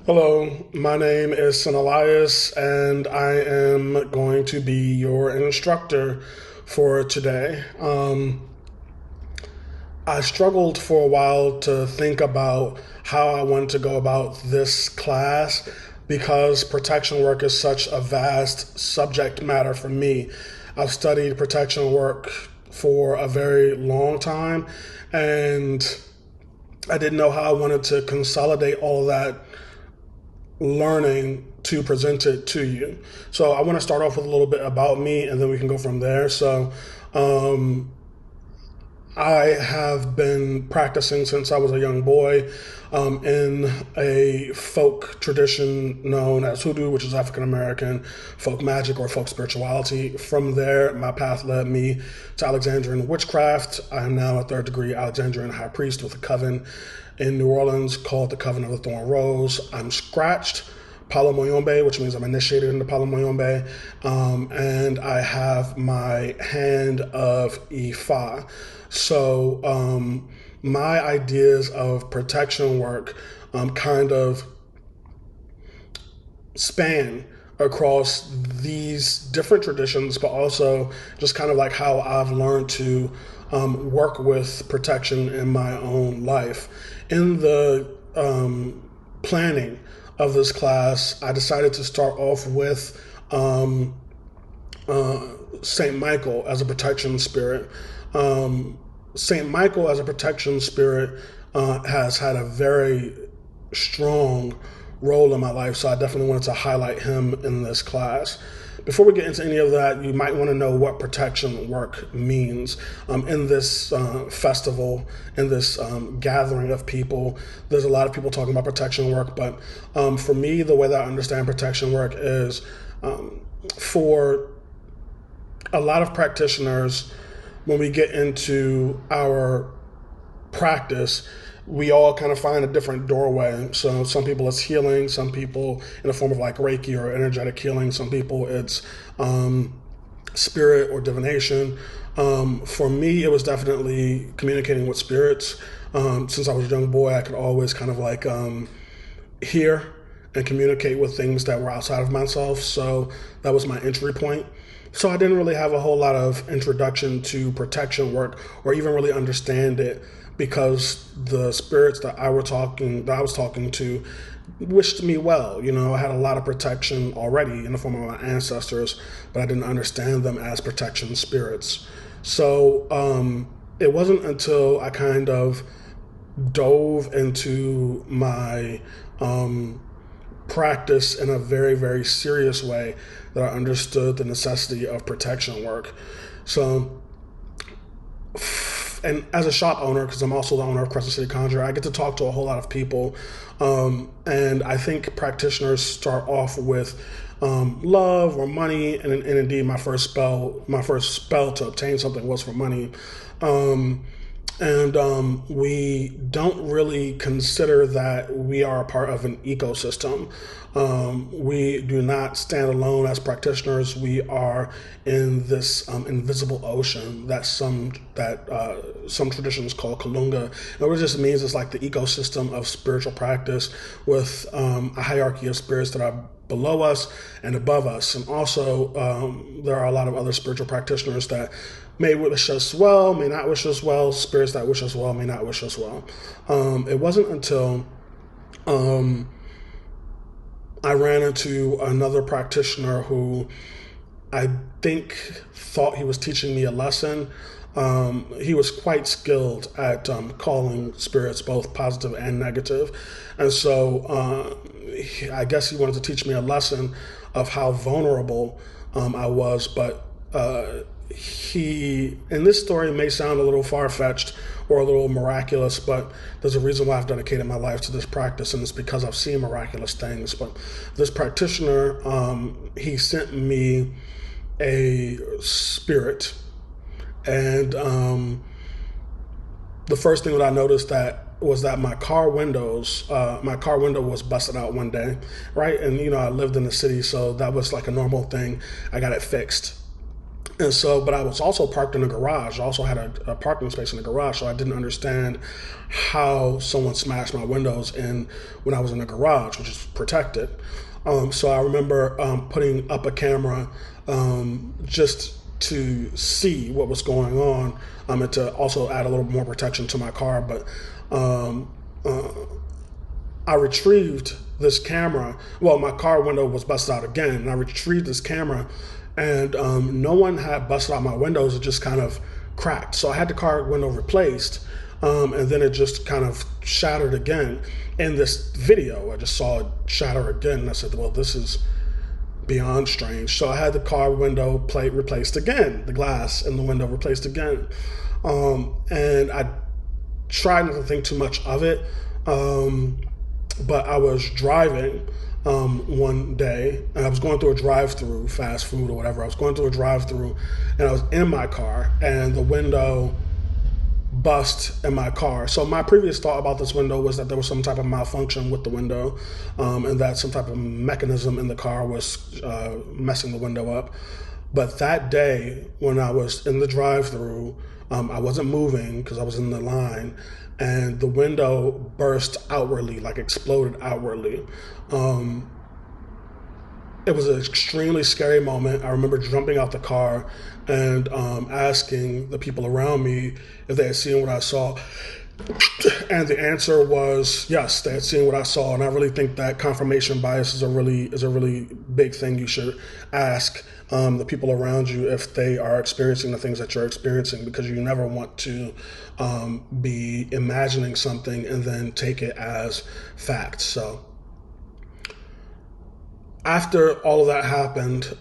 Hello, my name is Sin Elias, and I am going to be your instructor for today. I struggled for a while to think about how I wanted to go about this class because protection work is such a vast subject matter for me. I've studied protection work for a very long time, and I didn't know how I wanted to consolidate all of that learning to present it to you. So I want to start off with a little bit about me, and then we can go from there. Um, I have been practicing since I was a young boy in a folk tradition known as hoodoo, which is African American folk magic or folk spirituality. From there, my path led me to Alexandrian witchcraft. I am now a third degree Alexandrian high priest with a coven in New Orleans called the Coven of the Thorn Rose. I'm scratched Palo Moyombe, which means I'm initiated into Palo Moyombe, and I have my hand of Ifa. So my ideas of protection work kind of span across these different traditions, but also just kind of like how I've learned to work with protection in my own life. In the planning of this class, I decided to start off with Saint Michael as a protection spirit. Saint Michael as a protection spirit has had a very strong role in my life, so I definitely wanted to highlight him in this class. Before we get into any of that, you might want to know what protection work means. In this festival, in this gathering of people, there's a lot of people talking about protection work, but for me, the way that I understand protection work is for a lot of practitioners, when we get into our practice, we all kind of find a different doorway. So some people it's healing, some people in the form of like Reiki or energetic healing, some people it's spirit or divination. For me, it was definitely communicating with spirits. Since I was a young boy, I could always kind of like hear and communicate with things that were outside of myself. So that was my entry point. So I didn't really have a whole lot of introduction to protection work or even really understand it because the spirits that I was talking to wished me well. You know, I had a lot of protection already in the form of my ancestors, but I didn't understand them as protection spirits. So it wasn't until I kind of dove into my practice in a very, very serious way that I understood the necessity of protection work. So, and as a shop owner, because I'm also the owner of Crescent City Conjure, I get to talk to a whole lot of people. And I think practitioners start off with love or money, and indeed, my first spell to obtain something was for money. And we don't really consider that we are a part of an ecosystem. We do not stand alone as practitioners. We are in this invisible ocean that some traditions call Kalunga. And what it just means is like the ecosystem of spiritual practice with a hierarchy of spirits that are below us and above us. And also, there are a lot of other spiritual practitioners that may wish us well, may not wish us well, spirits that wish us well, may not wish us well. It wasn't until I ran into another practitioner who I think thought he was teaching me a lesson. He was quite skilled at calling spirits both positive and negative. And so I guess he wanted to teach me a lesson of how vulnerable I was, but and this story may sound a little far-fetched or a little miraculous, but there's a reason why I've dedicated my life to this practice, and it's because I've seen miraculous things. But this practitioner, he sent me a spirit, and the first thing that I noticed was that my car window was busted out one day, right? And I lived in the city, so that was like a normal thing. I got it fixed. And so, but I was also parked in a garage. I also had a parking space in the garage, so I didn't understand how someone smashed my windows in when I was in the garage, which is protected. So I remember putting up a camera just to see what was going on, and to also add a little more protection to my car. But I retrieved this camera. Well, my car window was busted out again, and I retrieved this camera, and no one had busted out my windows. It just kind of cracked. So I had the car window replaced, and then it just kind of shattered again. In this video, I just saw it shatter again, and I said, well, this is beyond strange. So I had the car window plate replaced again, the glass in the window replaced again. And I tried not to think too much of it. But I was driving one day, and I was going through a drive-through, fast food or whatever. I was going through a drive-through, and I was in my car, and the window bust in my car. So my previous thought about this window was that there was some type of malfunction with the window, and that some type of mechanism in the car was messing the window up. But that day, when I was in the drive-through, I wasn't moving because I was in the line, and the window burst outwardly, like exploded outwardly. It was an extremely scary moment. I remember jumping out the car and asking the people around me if they had seen what I saw. And the answer was yes, they had seen what I saw. And I really think that confirmation bias is a really big thing. You should ask the people around you if they are experiencing the things that you're experiencing, because you never want to be imagining something and then take it as fact. So after all of that happened,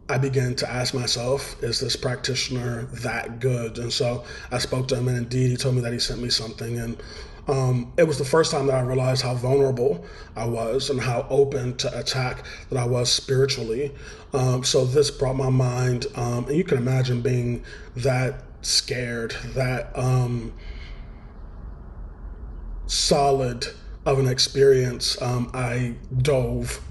I began to ask myself, is this practitioner that good? And so I spoke to him, and indeed he told me that he sent me something. And it was the first time that I realized how vulnerable I was and how open to attack that I was spiritually. So this brought my mind, and you can imagine being that scared, that solid of an experience. I dove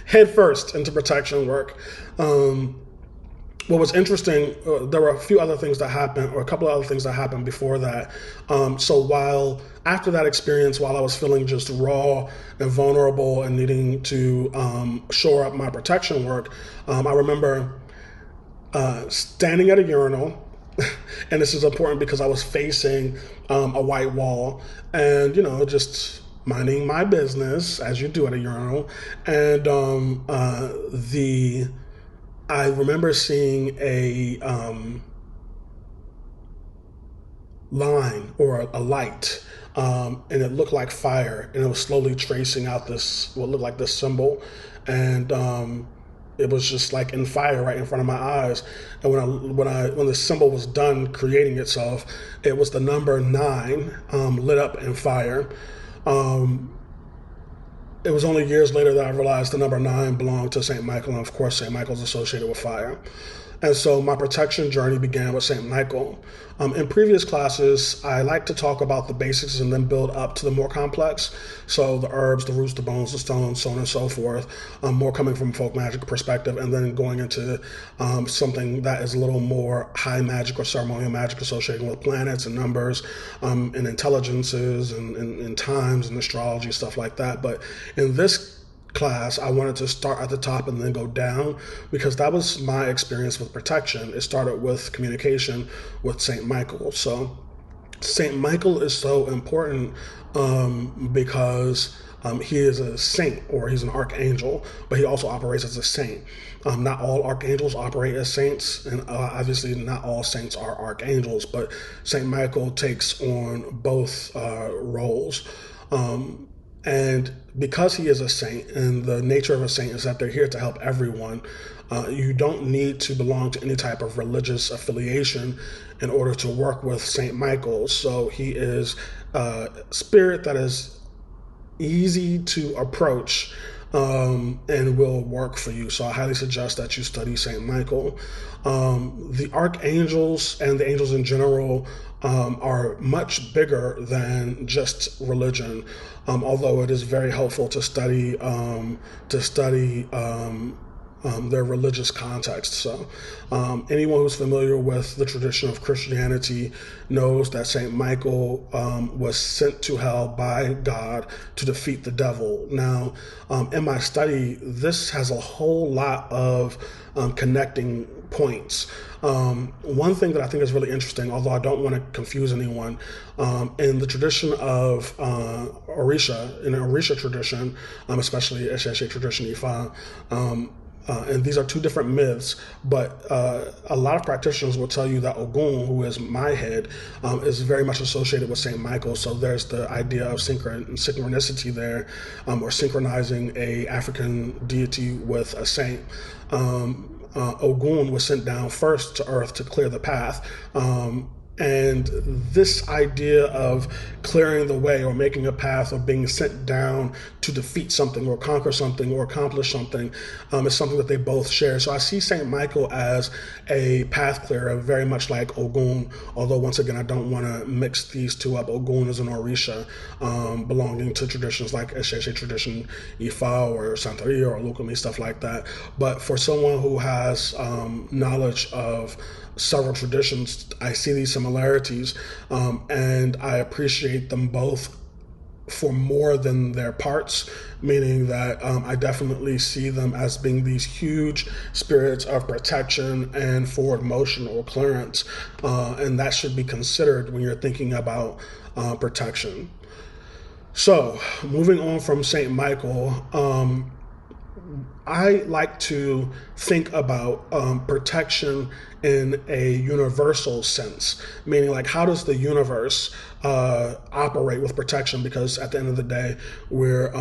headfirst into protection work. What was interesting, there were a few other things that happened, or a couple of other things that happened before that. So while after that experience, while I was feeling just raw and vulnerable and needing to shore up my protection work, I remember standing at a urinal, and this is important because I was facing a white wall, and just minding my business as you do at a urinal, and I remember seeing a line or a light, and it looked like fire, and it was slowly tracing out what looked like this symbol, and it was just like in fire right in front of my eyes. And when the symbol was done creating itself, it was the number 9 lit up in fire. It was only years later that I realized the number 9 belonged to St. Michael, and of course St. Michael's associated with fire. And so my protection journey began with St. Michael. In previous classes, I like to talk about the basics and then build up to the more complex. So the herbs, the roots, the bones, the stones, so on and so forth, more coming from a folk magic perspective, and then going into something that is a little more high magic or ceremonial magic associated with planets and numbers, and intelligences and times and astrology, stuff like that. But in this class, I wanted to start at the top and then go down, because that was my experience with protection. It started with communication with St. Michael. So St. Michael is so important because he is a saint, or he's an archangel, but he also operates as a saint. Not all archangels operate as saints, and obviously not all saints are archangels, but St. Michael takes on both roles. And because he is a saint, and the nature of a saint is that they're here to help everyone, you don't need to belong to any type of religious affiliation in order to work with St. Michael. So he is a spirit that is easy to approach and will work for you. So I highly suggest that you study St. Michael. The archangels and the angels in general are much bigger than just religion, their religious context. So anyone who's familiar with the tradition of Christianity knows that Saint Michael was sent to hell by God to defeat the devil. Now, in my study, this has a whole lot of connecting points. One thing that I think is really interesting, although I don't want to confuse anyone, in the tradition of Orisha, in the Orisha tradition, especially Esheshe tradition Ifa, and these are two different myths, but a lot of practitioners will tell you that Ogun, who is my head, is very much associated with Saint Michael. So there's the idea of synchronicity there, or synchronizing a African deity with a saint. Ogun was sent down first to earth to clear the path. And this idea of clearing the way or making a path or being sent down to defeat something or conquer something or accomplish something is something that they both share. So I see Saint Michael as a path clearer, very much like Ogun, although once again, I don't want to mix these two up. Ogun is an Orisha belonging to traditions like Esheshe tradition, Ifa or Santeria or Lukumi, stuff like that. But for someone who has knowledge of several traditions, I see these similarities, and I appreciate them both for more than their parts, meaning that I definitely see them as being these huge spirits of protection and forward motion or clearance, and that should be considered when you're thinking about protection. So, moving on from Saint Michael, I like to think about protection in a universal sense, meaning like how does the universe operate with protection? Because at the end of the day, we're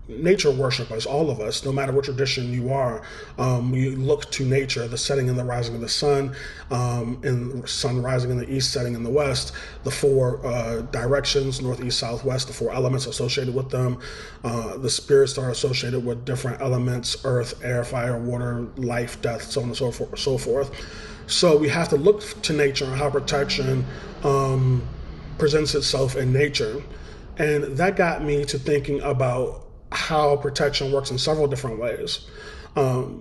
nature worshipers, all of us, no matter what tradition you are. We look to nature, the setting and the rising of the sun, and the sun rising in the east, setting in the west, the four directions, north, east, south, west, the four elements associated with them. The spirits are associated with different elements: earth, air, fire, water, life, death, so on and so forth. So we have to look to nature and how protection presents itself in nature. And that got me to thinking about how protection works in several different ways. The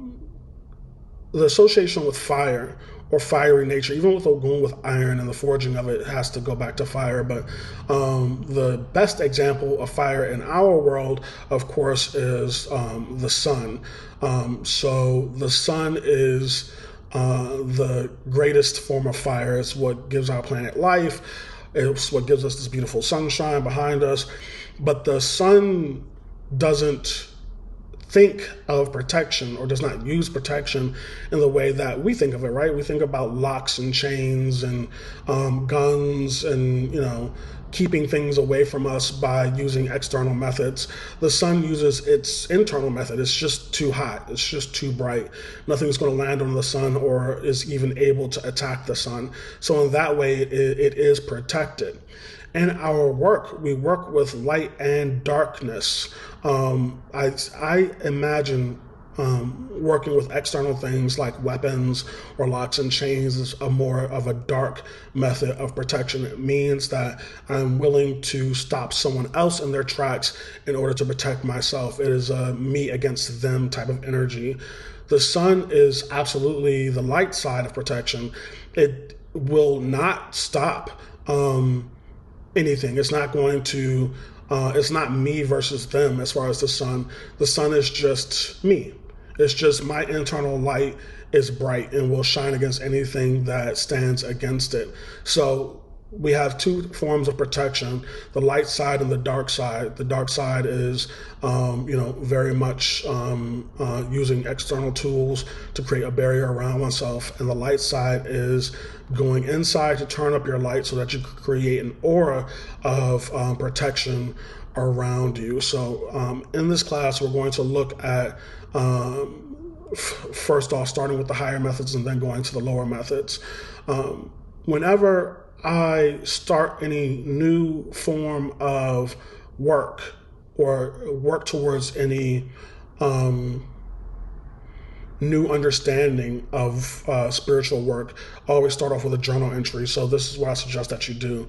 association with fire or fiery nature, even with Ogun, with iron and the forging of it, has to go back to fire. But the best example of fire in our world, of course, is the sun. So the sun is the greatest form of fire. It's what gives our planet life. It's what gives us this beautiful sunshine behind us. But the sun doesn't think of protection or does not use protection in the way that we think of it, right? We think about locks and chains and guns and, keeping things away from us by using external methods. The sun uses its internal method. It's just too hot. It's just too bright. Nothing's going to land on the sun or is even able to attack the sun. So in that way, it is protected. In our work, we work with light and darkness. I imagine working with external things like weapons or locks and chains is a more of a dark method of protection. It means that I'm willing to stop someone else in their tracks in order to protect myself. It is a me against them type of energy. The sun is absolutely the light side of protection. It will not stop anything. It's not going to, it's not me versus them as far as the sun. The sun is just me. It's just my internal light is bright and will shine against anything that stands against it. So we have two forms of protection, the light side and the dark side. The dark side is, very much using external tools to create a barrier around oneself. And the light side is going inside to turn up your light so that you can create an aura of protection around you. So in this class, we're going to look at first off, starting with the higher methods and then going to the lower methods. Whenever I start any new form of work or work towards any new understanding of spiritual work, I always start off with a journal entry. So this is what I suggest that you do.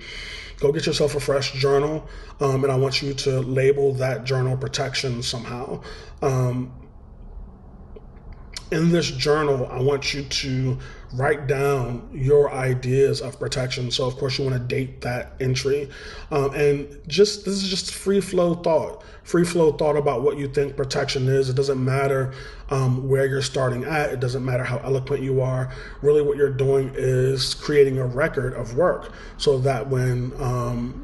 Go get yourself a fresh journal, and I want you to label that journal protection somehow. In this journal, I want you to write down your ideas of protection. So, of course, you want to date that entry. And this is just free flow thought about what you think protection is. It doesn't matter where you're starting at. It doesn't matter how eloquent you are. Really, what you're doing is creating a record of work so that when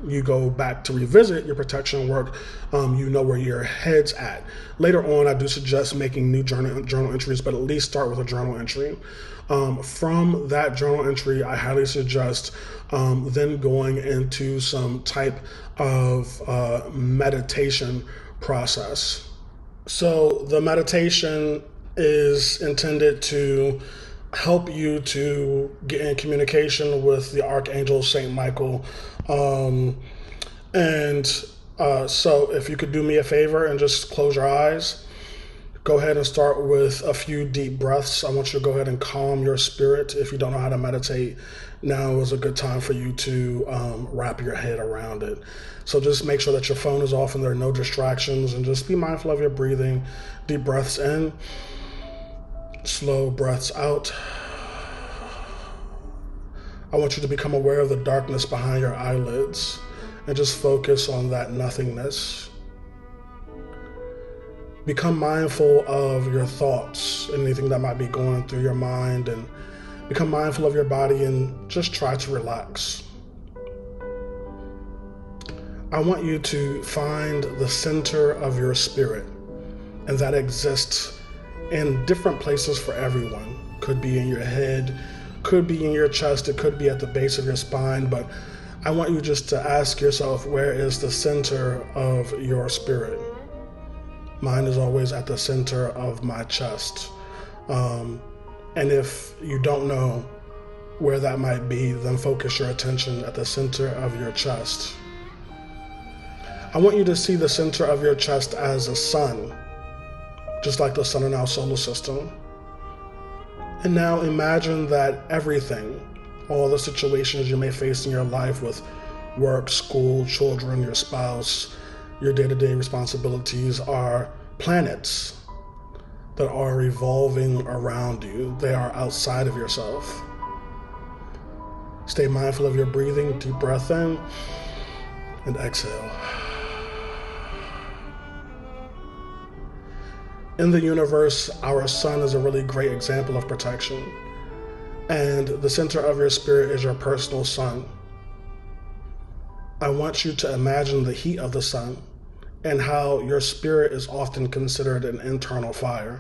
you go back to revisit your protection work, you know where your head's at. Later on, I do suggest making new journal entries, but at least start with a journal entry. From that journal entry, I highly suggest then going into some type of meditation process. So the meditation is intended to help you to get in communication with the Archangel Saint Michael. So if you could do me a favor and just close your eyes, go ahead and start with a few deep breaths. I want you to go ahead and calm your spirit. If you don't know how to meditate, now is a good time for you to wrap your head around it. So just make sure that your phone is off and there are no distractions, and just be mindful of your breathing. Deep breaths in, slow breaths out. I want you to become aware of the darkness behind your eyelids and just focus on that nothingness. Become mindful of your thoughts, anything that might be going through your mind, and become mindful of your body and just try to relax. I want you to find the center of your spirit, and that exists in different places for everyone. Could be in your head, could be in your chest, it could be at the base of your spine, but I want you just to ask yourself, where is the center of your spirit? Mine is always at the center of my chest. And if you don't know where that might be, then focus your attention at the center of your chest. I want you to see the center of your chest as a sun, just like the sun in our solar system. And now imagine that everything, all the situations you may face in your life with work, school, children, your spouse, your day-to-day responsibilities, are planets that are revolving around you. They are outside of yourself. Stay mindful of your breathing. Deep breath in and exhale. In the universe, our sun is a really great example of protection. And the center of your spirit is your personal sun. I want you to imagine the heat of the sun and how your spirit is often considered an internal fire.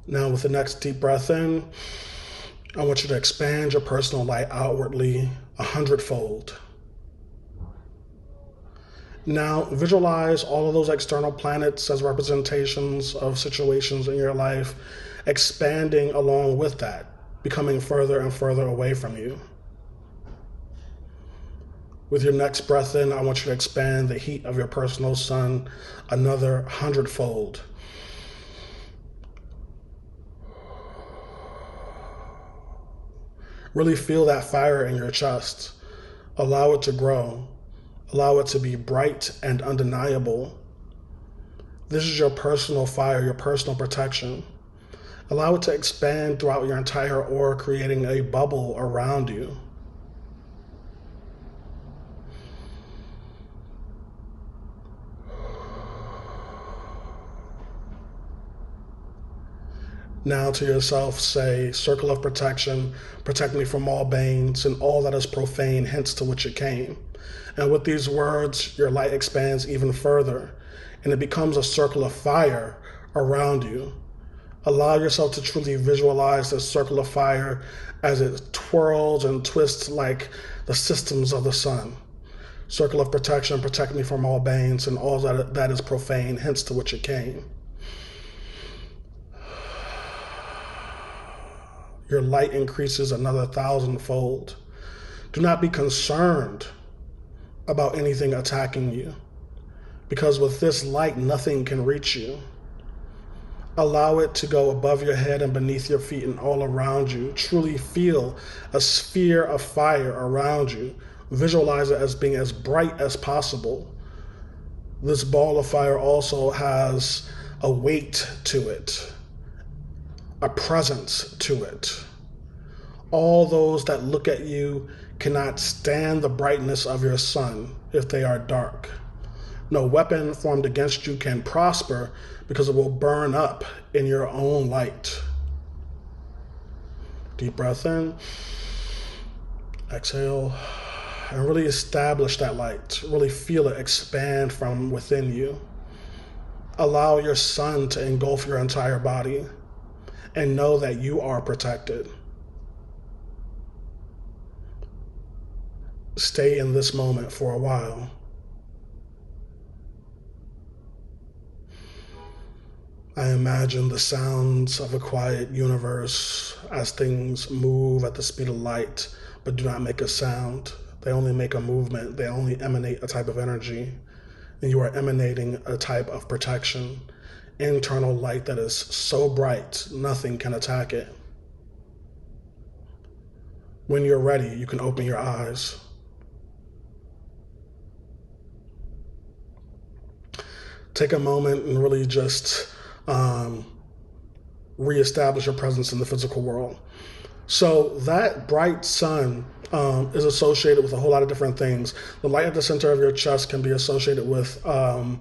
Now, with the next deep breath in, I want you to expand your personal light outwardly 100-fold. Now, visualize all of those external planets as representations of situations in your life, expanding along with that, becoming further and further away from you. With your next breath in, I want you to expand the heat of your personal sun another 100-fold. Really feel that fire in your chest. Allow it to grow. Allow it to be bright and undeniable. This is your personal fire, your personal protection. Allow it to expand throughout your entire aura, creating a bubble around you. Now to yourself say, circle of protection, protect me from all banes and all that is profane, hence to which it came. And with these words, your light expands even further, and it becomes a circle of fire around you. Allow yourself to truly visualize this circle of fire as it twirls and twists like the systems of the sun. Circle of protection, protect me from all banes and all that is profane, hence to which it came. Your light increases another 1,000-fold. Do not be concerned about anything attacking you, because with this light, nothing can reach you. Allow it to go above your head and beneath your feet and all around you. Truly feel a sphere of fire around you. Visualize it as being as bright as possible. This ball of fire also has a weight to it, a presence to it. All those that look at you cannot stand the brightness of your sun if they are dark. No weapon formed against you can prosper because it will burn up in your own light. Deep breath in, exhale, and really establish that light. Really feel it expand from within you. Allow your sun to engulf your entire body and know that you are protected. Stay in this moment for a while. I imagine the sounds of a quiet universe as things move at the speed of light, but do not make a sound. They only make a movement. They only emanate a type of energy. And you are emanating a type of protection, internal light that is so bright, nothing can attack it. When you're ready, you can open your eyes. Take a moment and really just reestablish your presence in the physical world. So that bright sun is associated with a whole lot of different things. The light at the center of your chest can be associated with a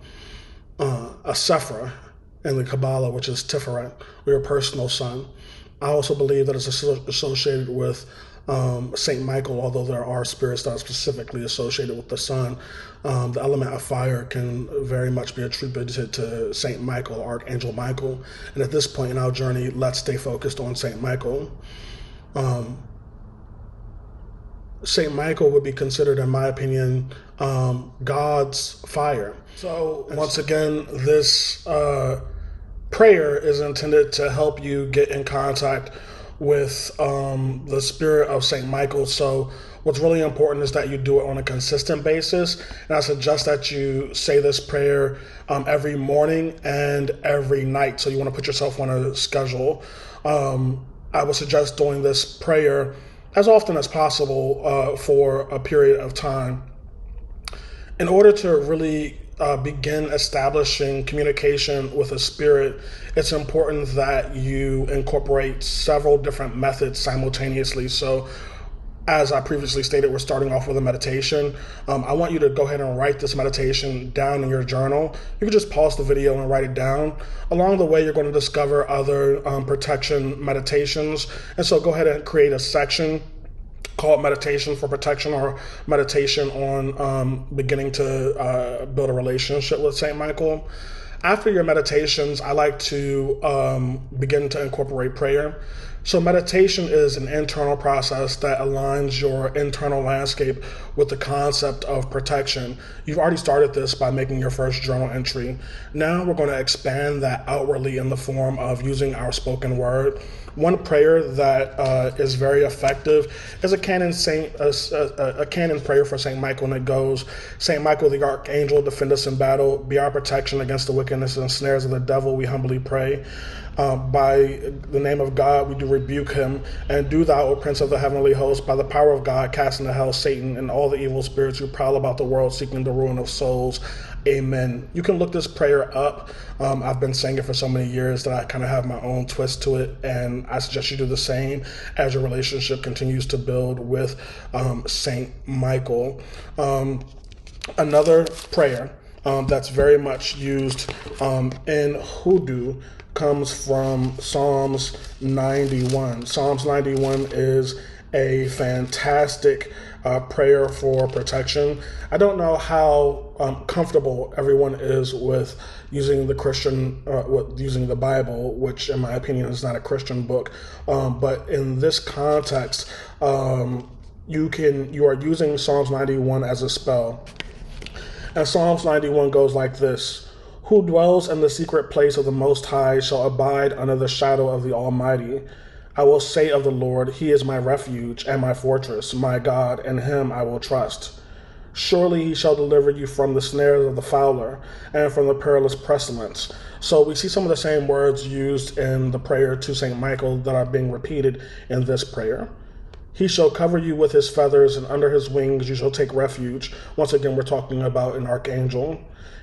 Sephra in the Kabbalah, which is Tiferet, or your personal sun. I also believe that it's associated with Saint Michael, although there are spirits that are specifically associated with the sun. The element of fire can very much be attributed to Saint Michael, Archangel Michael. And at this point in our journey, let's stay focused on Saint Michael. Saint Michael would be considered, in my opinion, God's fire. So once again, this prayer is intended to help you get in contact with the spirit of Saint Michael. So what's really important is that you do it on a consistent basis. And I suggest that you say this prayer every morning and every night. So you want to put yourself on a schedule. I would suggest doing this prayer as often as possible for a period of time. In order to really begin establishing communication with a spirit, it's important that you incorporate several different methods simultaneously. So as I previously stated, we're starting off with a meditation. I want you to go ahead and write this meditation down in your journal. You can just pause the video and write it down. Along the way, you're going to discover other protection meditations. And so go ahead and create a section called Meditation for Protection, or meditation on beginning to build a relationship with Saint Michael. After your meditations, I like to begin to incorporate prayer. So meditation is an internal process that aligns your internal landscape with the concept of protection. You've already started this by making your first journal entry. Now we're going to expand that outwardly in the form of using our spoken word. One prayer that is very effective is a canon prayer for Saint Michael, and it goes: Saint Michael the Archangel, defend us in battle, be our protection against the wickedness and snares of the devil, we humbly pray. By the name of God, we do rebuke him, and do thou, O Prince of the heavenly host, by the power of God, cast into hell Satan and all the evil spirits who prowl about the world seeking the ruin of souls. Amen. You can look this prayer up. I've been saying it for so many years that I kind of have my own twist to it, and I suggest you do the same as your relationship continues to build with Saint Michael. Another prayer that's very much used in Hoodoo comes from Psalms 91. Psalms 91 is a fantastic prayer for protection. I don't know how comfortable everyone is with using the using the Bible, which in my opinion is not a Christian book. But in this context, you are using Psalms 91 as a spell. And Psalms 91 goes like this: Who dwells in the secret place of the Most High shall abide under the shadow of the Almighty. I will say of the Lord, He is my refuge and my fortress, my God, in Him I will trust. Surely He shall deliver you from the snares of the fowler and from the perilous pestilence. So we see some of the same words used in the prayer to Saint Michael that are being repeated in this prayer. He shall cover you with his feathers, and under his wings you shall take refuge. Once again, we're talking about an archangel.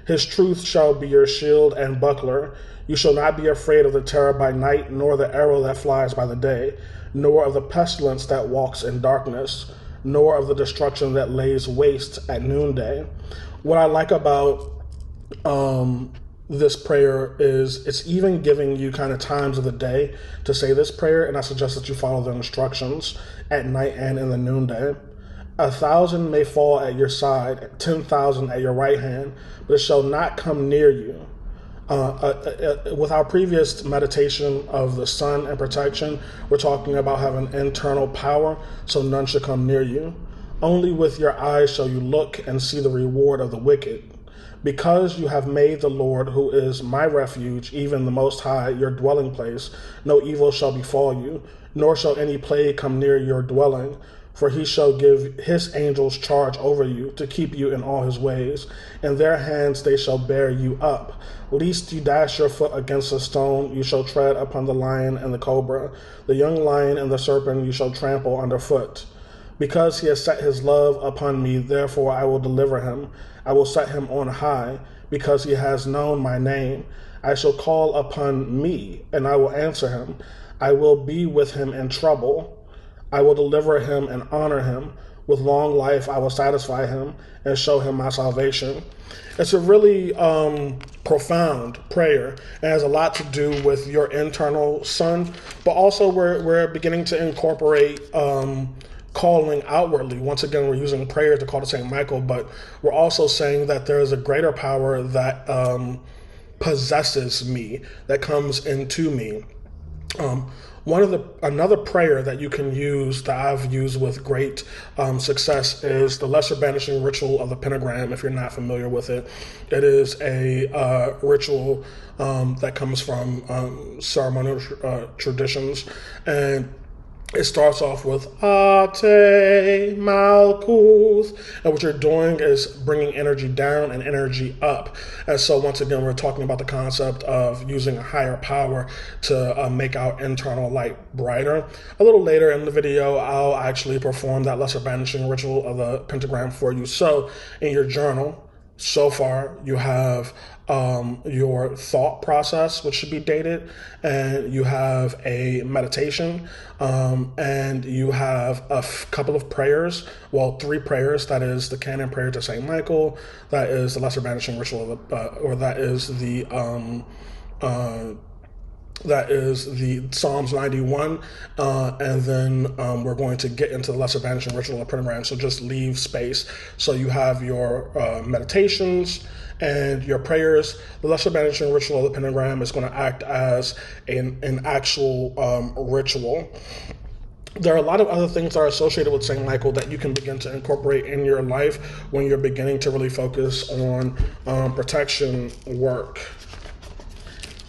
His truth shall be your shield and buckler. You shall not be afraid of the terror by night, nor the arrow that flies by the day, nor of the pestilence that walks in darkness, nor of the destruction that lays waste at noonday. What I like about this prayer is it's even giving you kind of times of the day to say this prayer, and I suggest that you follow the instructions at night and in the noonday. 1,000 may fall at your side, 10,000 at your right hand, but it shall not come near you. With our previous meditation of the sun and protection, we're talking about having internal power, so none shall come near you. Only with your eyes shall you look and see the reward of the wicked. Because you have made the Lord, who is my refuge, even the Most High, your dwelling place, no evil shall befall you, nor shall any plague come near your dwelling. For he shall give his angels charge over you, to keep you in all his ways. In their hands they shall bear you up. Lest you dash your foot against a stone, you shall tread upon the lion and the cobra. The young lion and the serpent you shall trample underfoot. Because he has set his love upon me, therefore I will deliver him. I will set him on high, because he has known my name. I shall call upon me, and I will answer him. I will be with him in trouble. I will deliver him and honor him. With long life I will satisfy him and show him my salvation. It's a really profound prayer. It has a lot to do with your internal sun, but also we're beginning to incorporate calling outwardly. Once again, we're using prayer to call to St. Michael, but we're also saying that there is a greater power that possesses me, that comes into me. Another prayer that you can use, that I've used with great success, is the Lesser Banishing Ritual of the Pentagram. If you're not familiar with it, it is a ritual that comes from ceremonial traditions, and it starts off with Ate Malkuth, and what you're doing is bringing energy down and energy up. And so once again, we're talking about the concept of using a higher power to make our internal light brighter. A little later in the video, I'll actually perform that Lesser Banishing Ritual of the Pentagram for you. So in your journal, so far you have your thought process, which should be dated, and you have a meditation, and you have a couple of prayers, well, 3 prayers. That is the canon prayer to St. Michael, that is the Lesser Banishing Ritual of the, that is the Psalms 91, and then we're going to get into the Lesser Banishing Ritual of the Pentagram, so just leave space. So you have your meditations and your prayers. The Lesser Banishing Ritual of the Pentagram is going to act as an actual ritual. There are a lot of other things that are associated with St. Michael that you can begin to incorporate in your life when you're beginning to really focus on protection work.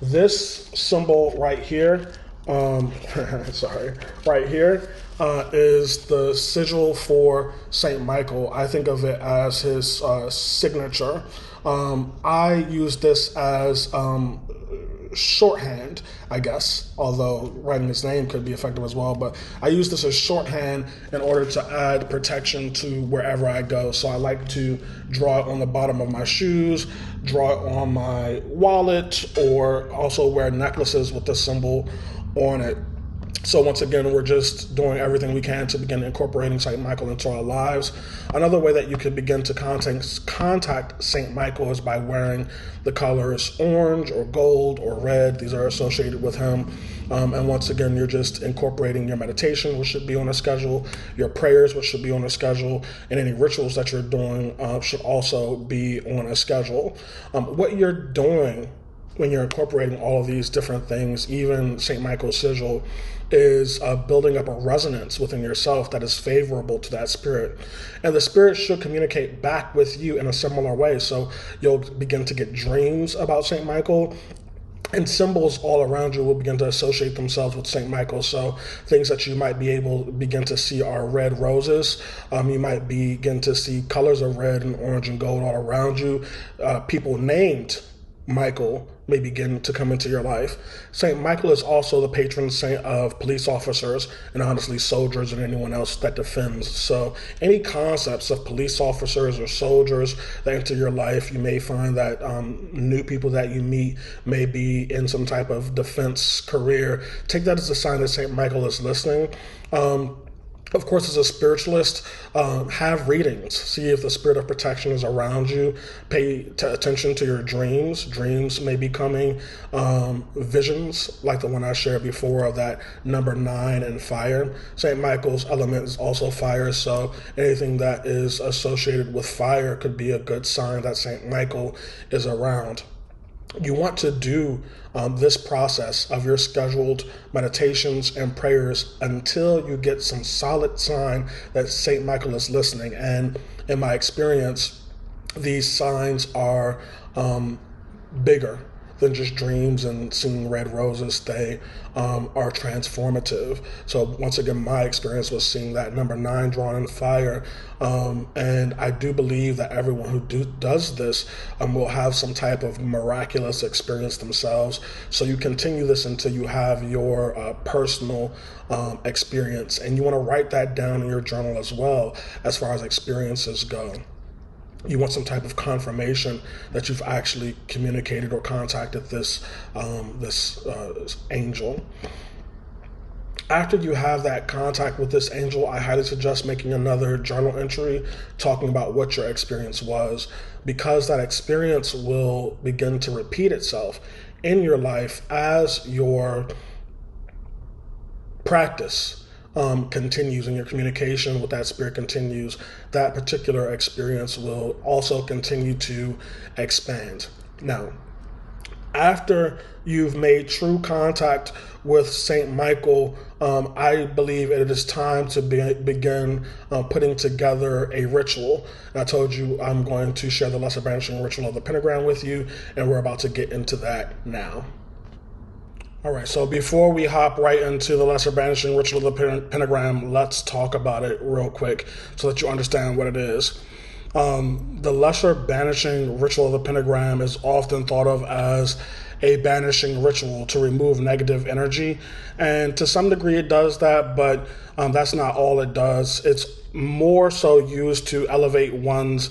This symbol right here, right here, is the sigil for St. Michael. I think of it as his signature. I use this as shorthand, I guess, although writing his name could be effective as well, but I use this as shorthand in order to add protection to wherever I go. So I like to draw it on the bottom of my shoes, draw it on my wallet, or also wear necklaces with the symbol on it. So once again, we're just doing everything we can to begin incorporating St. Michael into our lives. Another way that you could begin to contact St. Michael is by wearing the colors orange or gold or red. These are associated with him. And once again, you're just incorporating your meditation, which should be on a schedule, your prayers, which should be on a schedule, and any rituals that you're doing should also be on a schedule. What you're doing when you're incorporating all of these different things, even St. Michael's sigil, is building up a resonance within yourself that is favorable to that spirit. And the spirit should communicate back with you in a similar way. So you'll begin to get dreams about St. Michael, and symbols all around you will begin to associate themselves with St. Michael. So things that you might be able to begin to see are red roses. You might begin to see colors of red and orange and gold all around you. People named Michael may begin to come into your life. Saint Michael is also the patron saint of police officers and honestly soldiers and anyone else that defends. So any concepts of police officers or soldiers that enter your life, you may find that new people that you meet may be in some type of defense career. Take that as a sign that Saint Michael is listening. Of course, as a spiritualist, have readings. See if the spirit of protection is around you. Pay attention to your dreams. Dreams may be coming. Visions, like the one I shared before of that number 9 and fire. St. Michael's element is also fire, so anything that is associated with fire could be a good sign that St. Michael is around. You want to do this process of your scheduled meditations and prayers until you get some solid sign that St. Michael is listening. And in my experience, these signs are bigger than just dreams and seeing red roses. They are transformative. So once again, my experience was seeing that number 9 drawn in fire. And I do believe that everyone who does this will have some type of miraculous experience themselves. So you continue this until you have your personal experience. And you want to write that down in your journal as well as far as experiences go. You want some type of confirmation that you've actually communicated or contacted this angel. After you have that contact with this angel, I highly suggest making another journal entry talking about what your experience was, because that experience will begin to repeat itself in your life as your practice continues and your communication with that spirit continues. That particular experience will also continue to expand. Now, after you've made true contact with Saint Michael, I believe it is time to begin putting together a ritual. And I told you I'm going to share the lesser banishing ritual of the pentagram with you, and we're about to get into that now. All right, so before we hop right into the lesser banishing ritual of the pentagram, let's talk about it real quick so that you understand what it is. The lesser banishing ritual of the pentagram is often thought of as a banishing ritual to remove negative energy. And to some degree it does that, but that's not all it does. It's more so used to elevate one's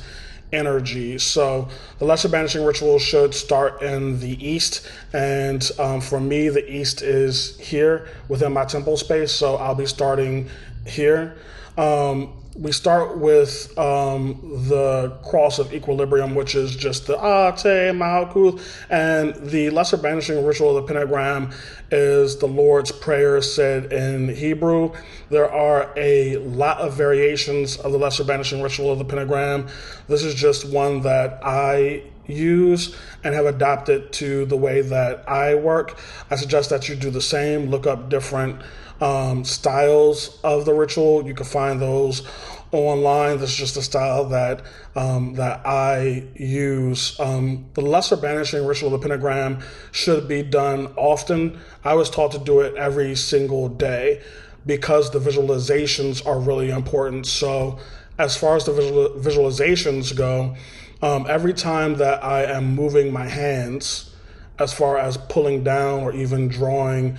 energy. So the lesser banishing ritual should start in the east, and for me the east is here within my temple space, so I'll be starting here. We start with the cross of equilibrium, which is just the Ate Malkuth, and the lesser banishing ritual of the pentagram is the Lord's Prayer said in Hebrew. There are a lot of variations of the lesser banishing ritual of the pentagram. This is just one that I use and have adapted to the way that I work. I suggest that you do the same. Look up different styles of the ritual. You can find those online. This is just a style that I use. The lesser banishing ritual of the pentagram should be done often. I was taught to do it every single day because the visualizations are really important. So as far as the visualizations go, every time that I am moving my hands, as far as pulling down or even drawing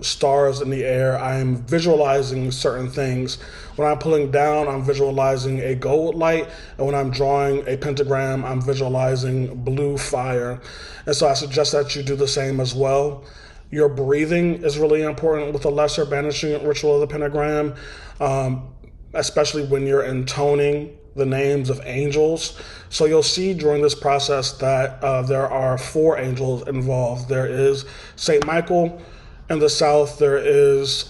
stars in the air, I am visualizing certain things. When I'm pulling down, I'm visualizing a gold light, and when I'm drawing a pentagram, I'm visualizing blue fire. And so I suggest that you do the same as well. Your breathing is really important with the lesser banishing ritual of the pentagram, especially when you're intoning the names of angels. So you'll see during this process that there are 4 angels involved. There is Saint Michael in the south, there is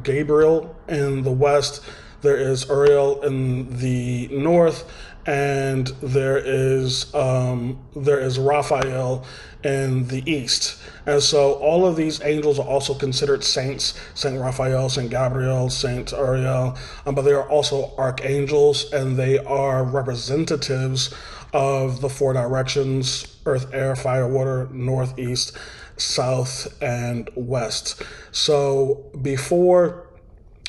Gabriel in the west, there is Uriel in the north, and there is Raphael in the east. And so all of these angels are also considered saints: Saint Raphael, Saint Gabriel, Saint Uriel, but they are also archangels, and they are representatives of the 4 directions: earth, air, fire, water, north, east, south, and west. So before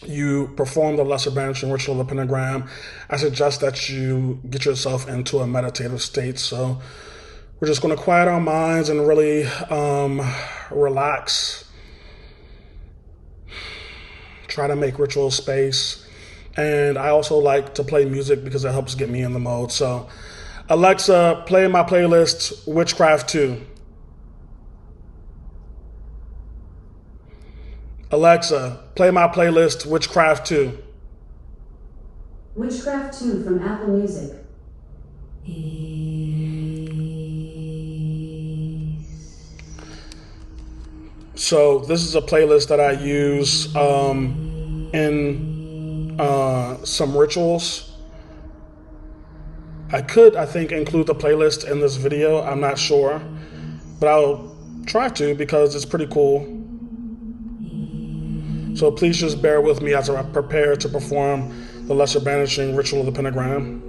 you perform the lesser banishing ritual of the pentagram, I suggest that you get yourself into a meditative state. So We're just going to quiet our minds and really relax. Try to make ritual space. And I also like to play music because it helps get me in the mode. So, Alexa, play my playlist, Witchcraft 2. Alexa, play my playlist, Witchcraft 2. Witchcraft 2 from Apple Music. So this is a playlist that I use in some rituals. I think, include the playlist in this video. I'm not sure, but I'll try to because it's pretty cool. So please just bear with me as I prepare to perform the Lesser Banishing Ritual of the Pentagram.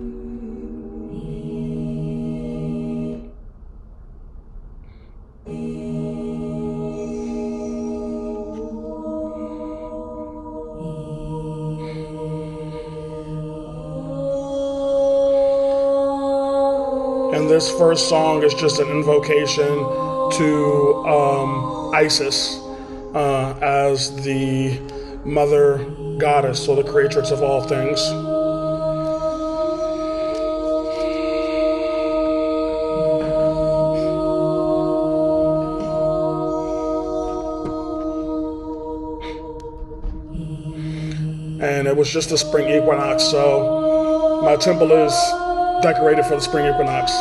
And this first song is just an invocation to Isis as the mother goddess, or the creatrix of all things. And it was just a spring equinox, so my temple is decorated for the spring equinox.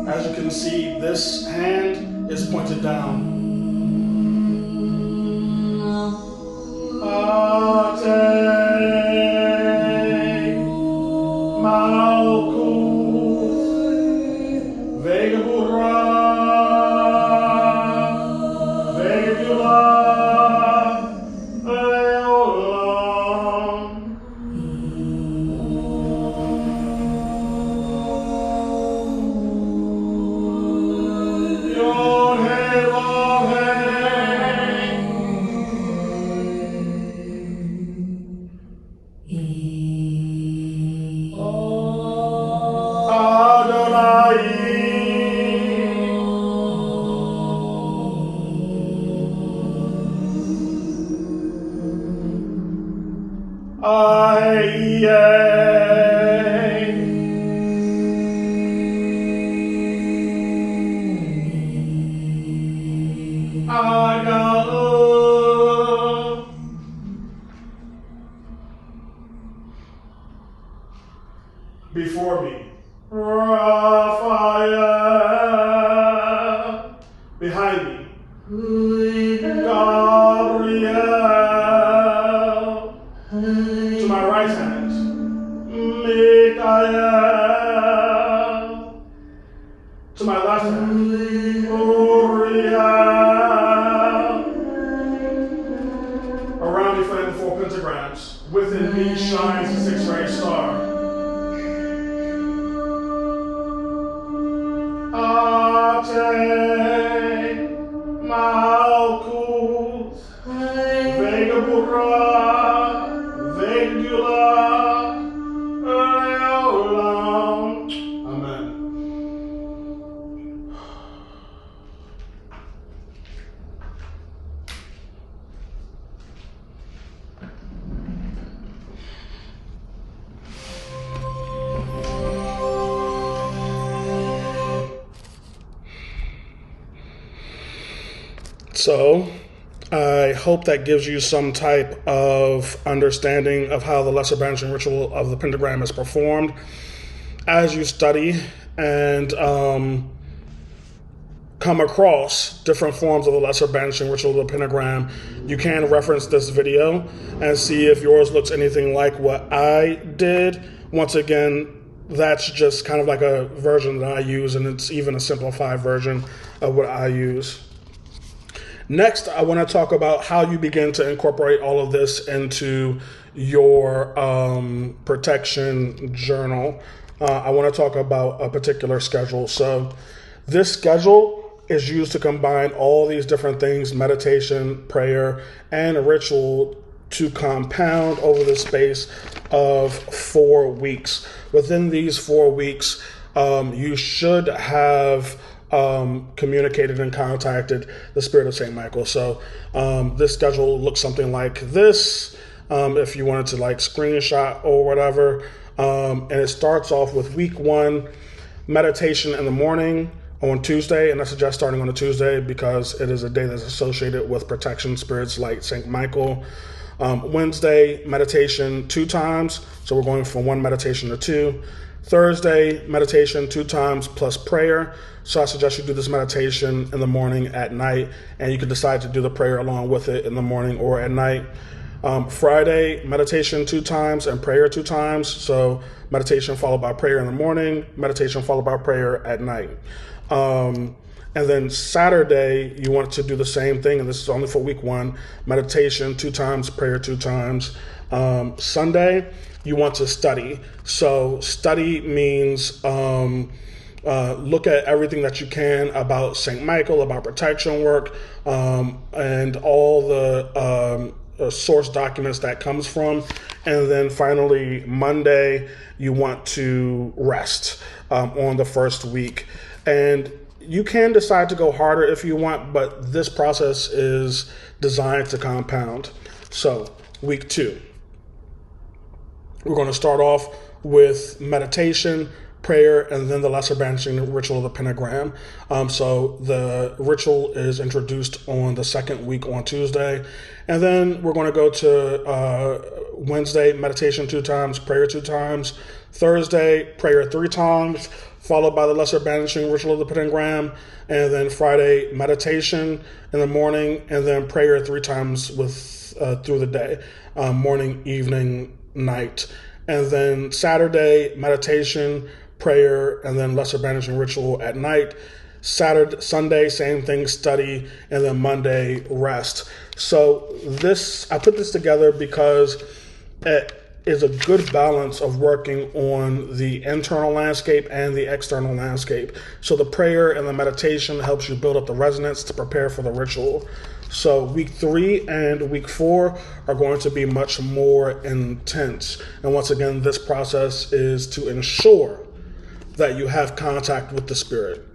As you can see, this hand is pointed down. Before me, Raphael. Behind me, Gabriel. To my right hand, Michael. To my left hand, Uriel. Around me flame the 4 pentagrams. Within me shines the 6-rayed star. Malkuth, Vega Burra, Vegula, Leolam. Amen. So, I hope that gives you some type of understanding of how the Lesser Banishing Ritual of the Pentagram is performed. As you study and come across different forms of the Lesser Banishing Ritual of the Pentagram, you can reference this video and see if yours looks anything like what I did. Once again, that's just kind of like a version that I use, and it's even a simplified version of what I use. Next, I want to talk about how you begin to incorporate all of this into your protection journal. I want to talk about a particular schedule. So, this schedule is used to combine all these different things: meditation, prayer, and a ritual to compound over the space of 4 weeks. Within these 4 weeks, you should have communicated and contacted the spirit of St. Michael. So this schedule looks something like this. If you wanted to like screenshot or whatever, and it starts off with week 1, meditation in the morning on Tuesday, and I suggest starting on a Tuesday because it is a day that's associated with protection spirits like St. Michael. Wednesday, meditation 2 times, so we're going from 1 meditation to 2. Thursday, meditation 2 times plus prayer. So I suggest you do this meditation in the morning, at night, and you can decide to do the prayer along with it in the morning or at night. Friday, meditation 2 times and prayer 2 times. So meditation followed by prayer in the morning, meditation followed by prayer at night. And then Saturday, you want to do the same thing, and this is only for week 1, meditation 2 times, prayer 2 times. Sunday, you want to study. So study means look at everything that you can about St. Michael, about protection work, and all the source documents that comes from. And then finally, Monday, you want to rest on the first week. And you can decide to go harder if you want, but this process is designed to compound. So, week 2. We're going to start off with meditation, prayer, and then the lesser banishing ritual of the pentagram. So the ritual is introduced on the second week on Tuesday. And then we're going to go to Wednesday, meditation 2 times, prayer 2 times. Thursday, prayer 3 times, followed by the lesser banishing ritual of the pentagram. And then Friday, meditation in the morning, and then prayer 3 times through the day, morning, evening, night. And then Saturday, meditation, prayer, and then lesser banishing ritual at night. Sunday, same thing, study, and then Monday, rest. So I put this together because it is a good balance of working on the internal landscape and the external landscape. So the prayer and the meditation helps you build up the resonance to prepare for the ritual. So week 3 and week 4 are going to be much more intense. And once again, this process is to ensure that you have contact with the spirit.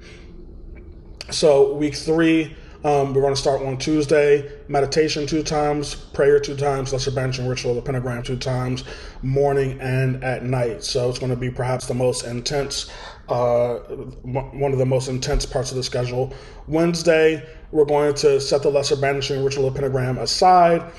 So week 3, we're going to start on Tuesday, meditation 2 times, prayer 2 times, lesser banishing ritual of the pentagram 2 times, morning and at night. So it's going to be perhaps the most intense, one of the most intense parts of the schedule. Wednesday, we're going to set the lesser banishing ritual of the pentagram aside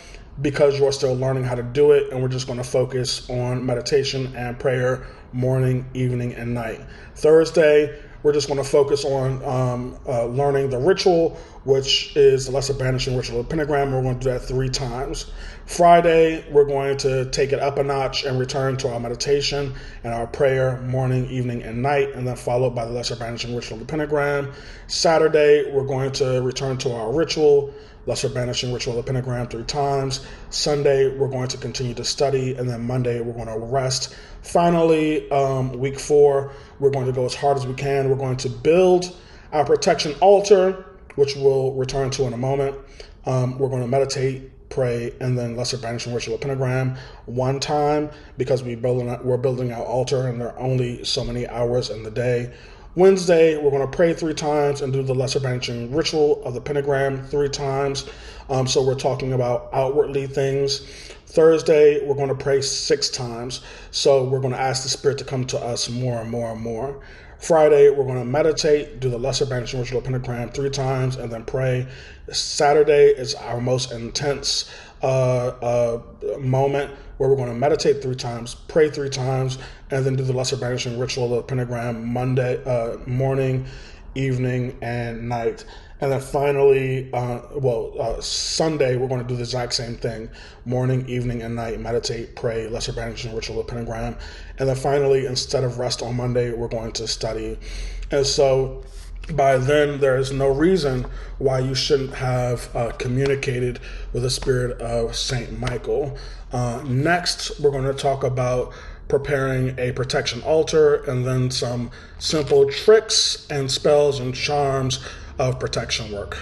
because you're still learning how to do it, and we're just going to focus on meditation and prayer morning, evening, and night. Thursday, we're just going to focus on learning the ritual, which is the lesser banishing ritual of the pentagram. We're going to do that 3 times. Friday, we're going to take it up a notch and return to our meditation and our prayer morning, evening, and night, and then followed by the lesser banishing ritual of the pentagram. Saturday, we're going to return to our ritual, lesser banishing ritual of the pentagram 3 times. Sunday, we're going to continue to study, and then Monday, we're going to rest. Finally, week 4, we're going to go as hard as we can. We're going to build our protection altar, which we'll return to in a moment. We're going to meditate, pray, and then lesser banishing ritual of pentagram 1 time because we're building our altar, and there are only so many hours in the day. Wednesday, we're going to pray 3 times and do the lesser banishing ritual of the pentagram 3 times. So we're talking about outwardly things. Thursday, we're going to pray 6 times. So we're going to ask the Spirit to come to us more and more and more. Friday, we're going to meditate, do the lesser banishing ritual of the pentagram 3 times, and then pray. Saturday is our most intense moment where we're going to meditate 3 times, pray 3 times, and then do the lesser banishing ritual of the pentagram morning, evening, and night. And then finally, Sunday, we're going to do the exact same thing. Morning, evening, and night, meditate, pray, lesser banishing ritual of the pentagram. And then finally, instead of rest on Monday, we're going to study. And so by then there is no reason why you shouldn't have communicated with the spirit of Saint Michael. Next, we're going to talk about preparing a protection altar and then some simple tricks and spells and charms of protection work.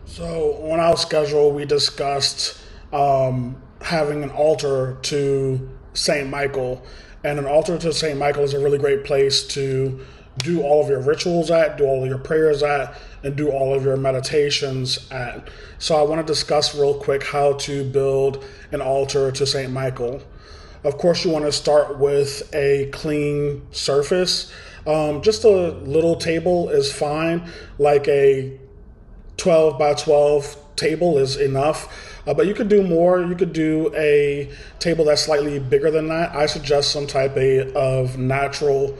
So on our schedule, we discussed having an altar to Saint Michael, and an altar to Saint Michael is a really great place to do all of your rituals at, do all of your prayers at, and do all of your meditations at. So I want to discuss real quick how to build an altar to Saint Michael. Of course, you want to start with a clean surface. Just a little table is fine, like a 12 by 12 table is enough. But you could do more. You could do a table that's slightly bigger than that. I suggest some type of natural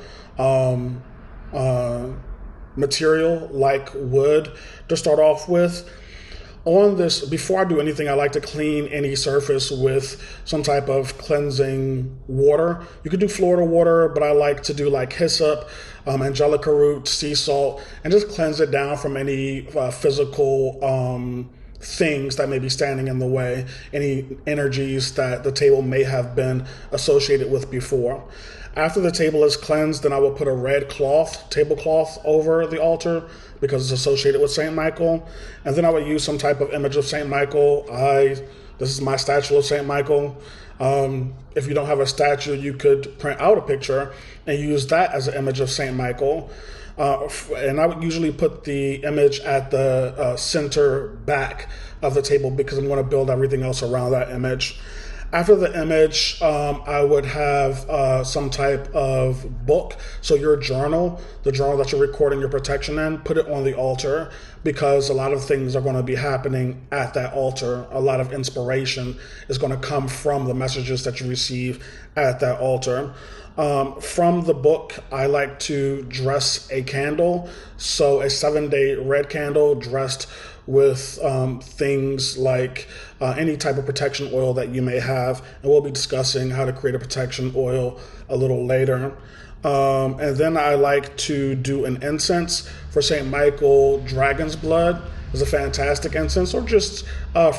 material like wood to start off with. On this, before I do anything, I like to clean any surface with some type of cleansing water. You could do Florida water, but I like to do like hyssop, angelica root, sea salt, and just cleanse it down from any physical things that may be standing in the way, any energies that the table may have been associated with before. After the table is cleansed, then I will put a red cloth, tablecloth, over the altar because it's associated with Saint Michael. And then I would use some type of image of Saint Michael. This is my statue of Saint Michael. If you don't have a statue, you could print out a picture and use that as an image of Saint Michael. And I would usually put the image at the center back of the table because I'm going to build everything else around that image. After the image, I would have some type of book. So your journal, the journal that you're recording your protection in, put it on the altar because a lot of things are going to be happening at that altar. A lot of inspiration is going to come from the messages that you receive at that altar. From the book, I like to dress a candle. So a 7-day red candle dressed with things like any type of protection oil that you may have. And we'll be discussing how to create a protection oil a little later. And then I like to do an incense for St. Michael. Dragon's blood is a fantastic incense, or just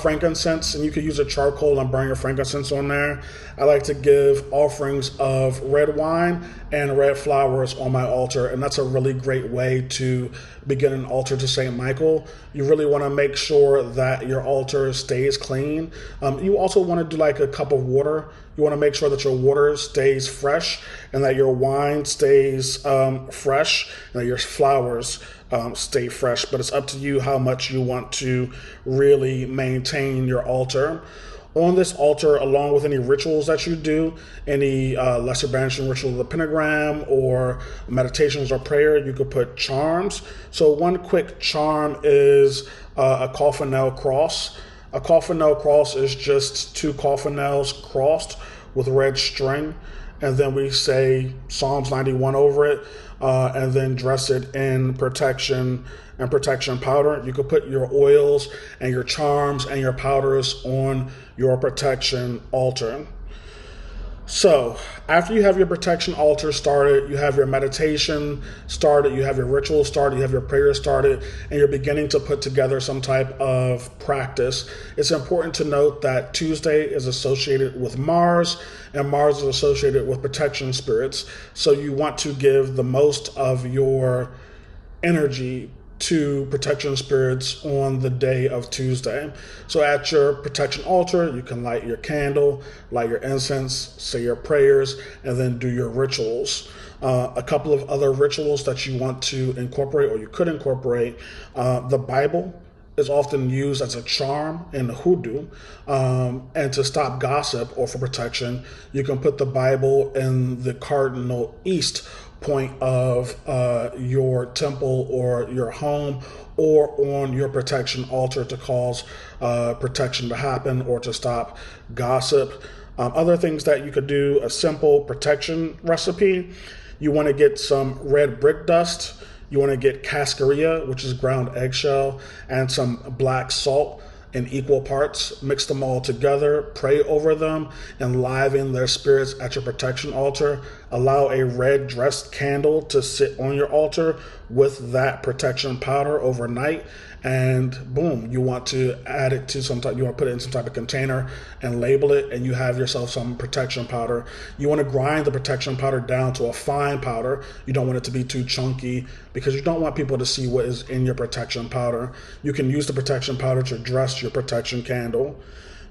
frankincense, and you could use a charcoal and burn your frankincense on there. I like to give offerings of red wine and red flowers on my altar, and that's a really great way to begin an altar to St. Michael. You really want to make sure that your altar stays clean. You also want to do like a cup of water. You want to make sure that your water stays fresh and that your wine stays fresh and that your flowers stay fresh. But it's up to you how much you want to really maintain your altar. On this altar, along with any rituals that you do, any lesser banishing ritual of the pentagram or meditations or prayer, you could put charms. So one quick charm is a coffin nail cross. A coffin nail cross is just 2 coffin nails crossed with red string, and then we say Psalms 91 over it, and then dress it in protection and protection powder. You could put your oils and your charms and your powders on your protection altar. So after you have your protection altar started, you have your meditation started, you have your ritual started, you have your prayer started, and you're beginning to put together some type of practice. It's important to note that Tuesday is associated with Mars, and Mars is associated with protection spirits. So you want to give the most of your energy to protection spirits on the day of Tuesday. So at your protection altar, you can light your candle, light your incense, say your prayers, and then do your rituals. A couple of other rituals that you want to incorporate, or you could incorporate, the Bible is often used as a charm in hoodoo, and to stop gossip or for protection, you can put the Bible in the cardinal east point of your temple or your home, or on your protection altar to cause protection to happen or to stop gossip. Other things that you could do, a simple protection recipe. You want to get some red brick dust. You want to get cascarilla, which is ground eggshell, and some black salt. in equal parts, mix them all together, pray over them, enliven their spirits at your protection altar. Allow a red dressed candle to sit on your altar with that protection powder overnight. And boom, you want to add it to some type, you want to put it in some type of container and label it, and you have yourself some protection powder. You want to grind the protection powder down to a fine powder. You don't want it to be too chunky because you don't want people to see what is in your protection powder. You can use the protection powder to dress your protection candle.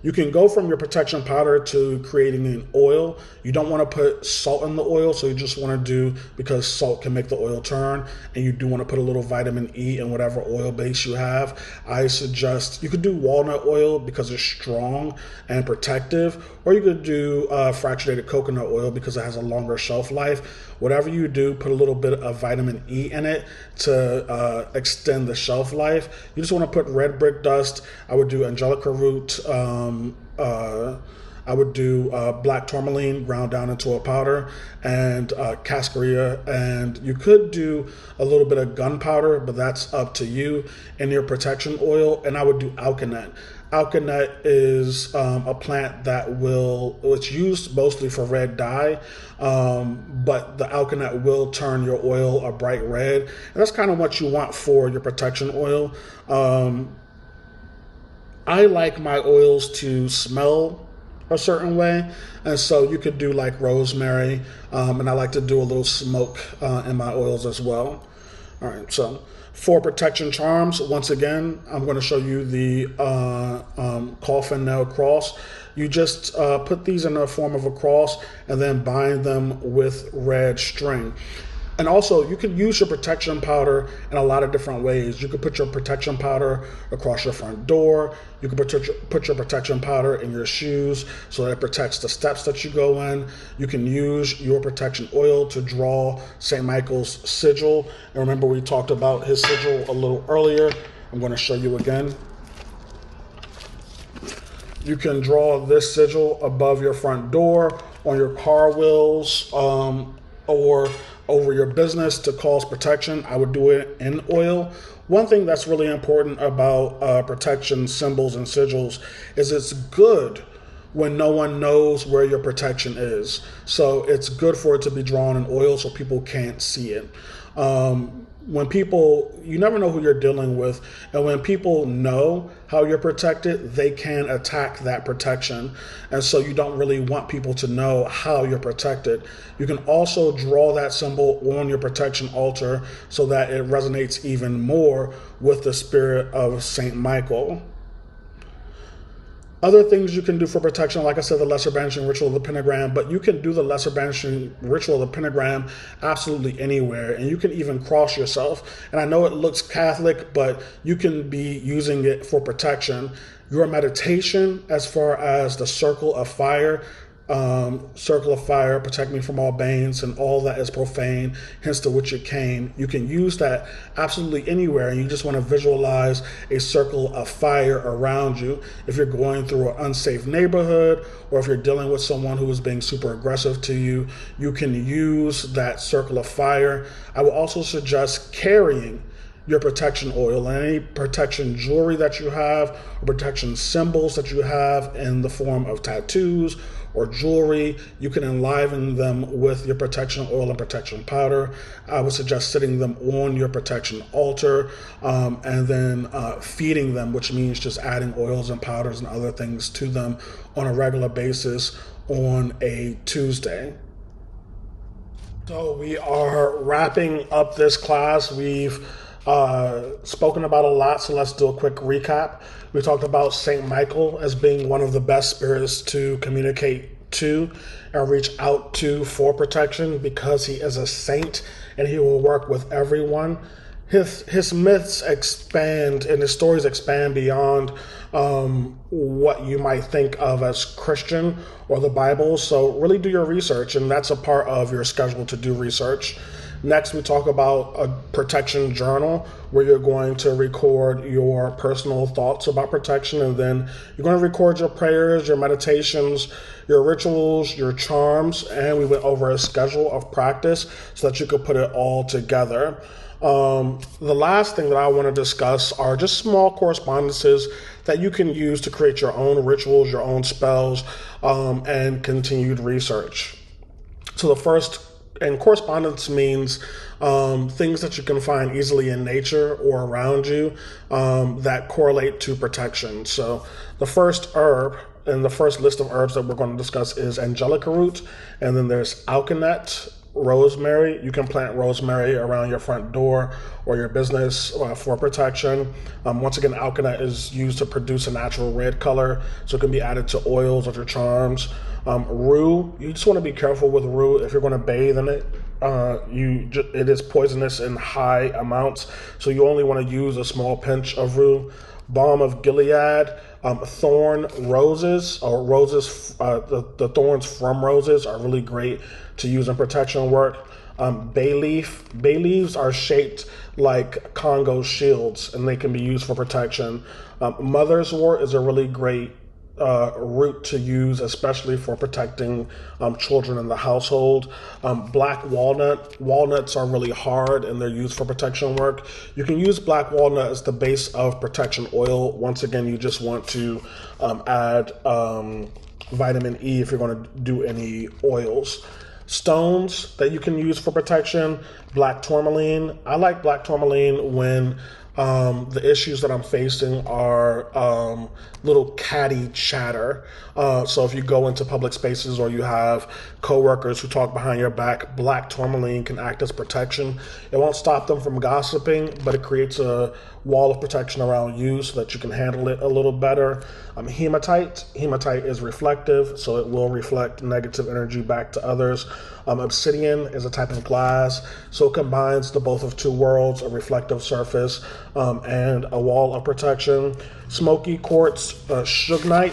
You can go from your protection powder to creating an oil. You don't want to put salt in the oil, so you just want to do, because salt can make the oil turn, and you do want to put a little vitamin E in whatever oil base you have. I suggest you could do walnut oil because it's strong and protective, or you could do fractionated coconut oil because it has a longer shelf life. Whatever you do, put a little bit of vitamin E in it to extend the shelf life. You just want to put red brick dust. I would do angelica root. I would do black tourmaline ground down into a powder, and cascarilla. And you could do a little bit of gunpowder, but that's up to you, in your protection oil. And I would do alkanet. Alkanet is a plant that it's used mostly for red dye, but the alkanet will turn your oil a bright red. And that's kind of what you want for your protection oil. I like my oils to smell a certain way, and so you could do like rosemary, and I like to do a little smoke in my oils as well. All right, so for protection charms, once again, I'm going to show you the coffin nail cross. You just put these in the form of a cross and then bind them with red string. And also, you could use your protection powder in a lot of different ways. You could put your protection powder across your front door. You could put your protection powder in your shoes so that it protects the steps that you go in. You can use your protection oil to draw St. Michael's sigil. And remember, we talked about his sigil a little earlier. I'm going to show you again. You can draw this sigil above your front door, on your car wheels, or over your business to cause protection. I would do it in oil. One thing that's really important about protection symbols and sigils is it's good when no one knows where your protection is. So it's good for it to be drawn in oil so people can't see it. When people, you never know who you're dealing with, and when people know how you're protected, they can attack that protection. And so you don't really want people to know how you're protected. You can also draw that symbol on your protection altar so that it resonates even more with the spirit of Saint Michael. Other things you can do for protection, like I said, the lesser banishing ritual of the pentagram, but you can do the lesser banishing ritual of the pentagram absolutely anywhere, and you can even cross yourself. And I know it looks Catholic, but you can be using it for protection. Your meditation, as far as the circle of fire, protect me from all banes and all that is profane, hence to which it came. You can use that absolutely anywhere, and you just want to visualize a circle of fire around you. If you're going through an unsafe neighborhood, or if you're dealing with someone who is being super aggressive to you, you can use that circle of fire. I would also suggest carrying your protection oil and any protection jewelry that you have, or protection symbols that you have in the form of tattoos or jewelry. You can enliven them with your protection oil and protection powder. I would suggest sitting them on your protection altar, and then feeding them, which means just adding oils and powders and other things to them on a regular basis on a Tuesday. So we are wrapping up this class. We've spoken about a lot, so let's do a quick recap. We talked about Saint Michael as being one of the best spirits to communicate to and reach out to for protection, because he is a saint and he will work with everyone. His myths expand and his stories expand beyond what you might think of as Christian or the Bible. So really do your research, and that's a part of your schedule to do research. Next, we talk about a protection journal where you're going to record your personal thoughts about protection, and then you're going to record your prayers, your meditations, your rituals, your charms, and we went over a schedule of practice so that you could put it all together. The last thing that I want to discuss are just small correspondences that you can use to create your own rituals, your own spells, and continued research. So the first, and correspondence means things that you can find easily in nature or around you that correlate to protection. So the first herb in the first list of herbs that we're going to discuss is angelica root, and then there's alkanet, rosemary. You can plant rosemary around your front door or your business for protection. Once again, alkanet is used to produce a natural red color, so it can be added to oils or to charms. Rue, you just want to be careful with rue if you're going to bathe in it. It is poisonous in high amounts, so you only want to use a small pinch of rue. Balm of Gilead, thorn roses, or roses, the thorns from roses are really great to use in protection work. Bay leaves are shaped like Congo shields, and they can be used for protection. Mother's wort is a really great root to use, especially for protecting children in the household. Black walnuts are really hard and they're used for protection work. You can use black walnut as the base of protection oil. Once again, you just want to add vitamin E if you're going to do any oils. Stones that you can use for protection: black tourmaline. I like black tourmaline when the issues that I'm facing are little catty chatter. So if you go into public spaces or you have coworkers who talk behind your back, black tourmaline can act as protection. It won't stop them from gossiping, but it creates a wall of protection around you so that you can handle it a little better. Hematite is reflective, so it will reflect negative energy back to others. Obsidian is a type of glass, so it combines the both of two worlds, a reflective surface and a wall of protection. Smoky quartz, sugnite,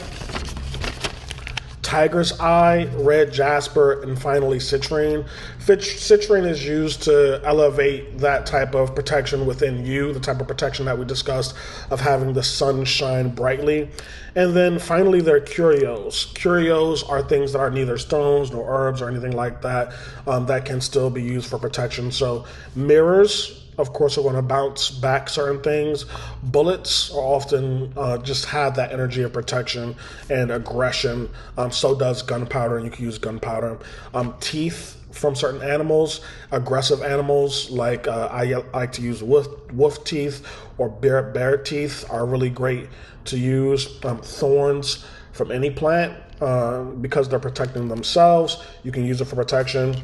tiger's eye, red jasper, and finally citrine. Citrine is used to elevate that type of protection within you, the type of protection that we discussed of having the sun shine brightly. And then finally, there are curios. Curios are things that are neither stones nor herbs or anything like that, that can still be used for protection. So mirrors, of course, are going to bounce back certain things. Bullets are often just have that energy of protection and aggression. So does gunpowder, and you can use gunpowder. Teeth from certain animals, aggressive animals, like I like to use wolf teeth or bear teeth are really great to use. Thorns from any plant, because they're protecting themselves, you can use it for protection.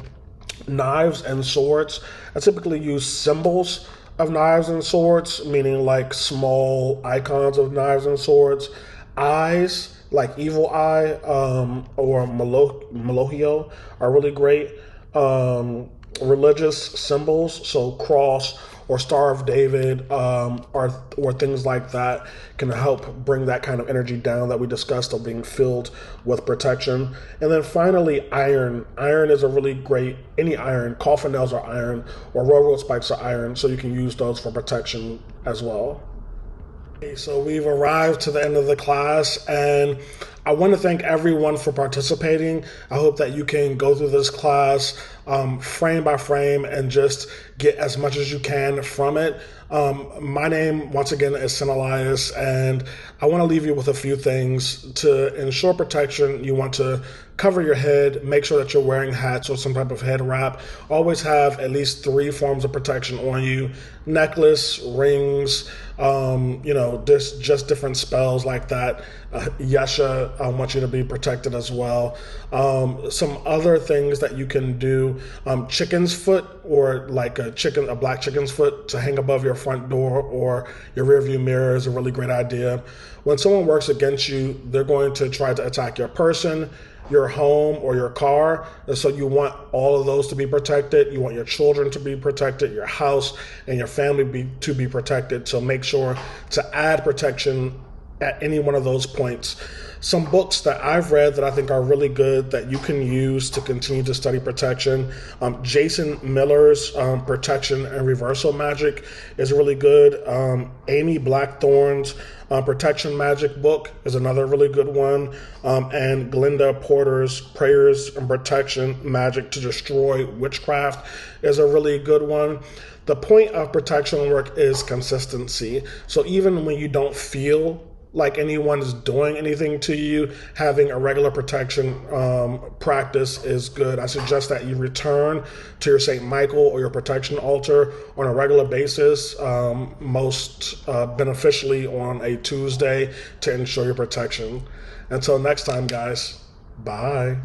Knives and swords. I typically use symbols of knives and swords, meaning like small icons of knives and swords. Eyes, like evil eye or Malogio, are really great. Religious symbols, so cross or Star of David, or things like that, can help bring that kind of energy down that we discussed of being filled with protection. And then finally, iron. Iron is a really great, any iron, coffin nails are iron, or railroad spikes are iron, so you can use those for protection as well. So we've arrived to the end of the class, and I want to thank everyone for participating. I hope that you can go through this class frame by frame and just get as much as you can from it. My name, once again, is Sin Elias, and I want to leave you with a few things. To ensure protection, you want to cover your head, make sure that you're wearing hats or some type of head wrap. Always have at least 3 forms of protection on you: necklace, rings, just different spells like that. Yesha, I want you to be protected as well. Some other things that you can do: chicken's foot, or like a black chicken's foot to hang above your front door or your rearview mirror is a really great idea. When someone works against you, they're going to try to attack your person, your home, or your car. And so you want all of those to be protected. You want your children to be protected, your house and your family to be protected. So make sure to add protection at any one of those points. Some books that I've read that I think are really good that you can use to continue to study protection. Jason Miller's Protection and Reversal Magic is really good. Amy Blackthorne's Protection Magic book is another really good one. And Glenda Porter's Prayers and Protection Magic to Destroy Witchcraft is a really good one. The point of protection work is consistency. So even when you don't feel like anyone is doing anything to you, having a regular protection practice is good. I suggest that you return to your St. Michael or your protection altar on a regular basis, most beneficially on a Tuesday, to ensure your protection. Until next time, guys, bye.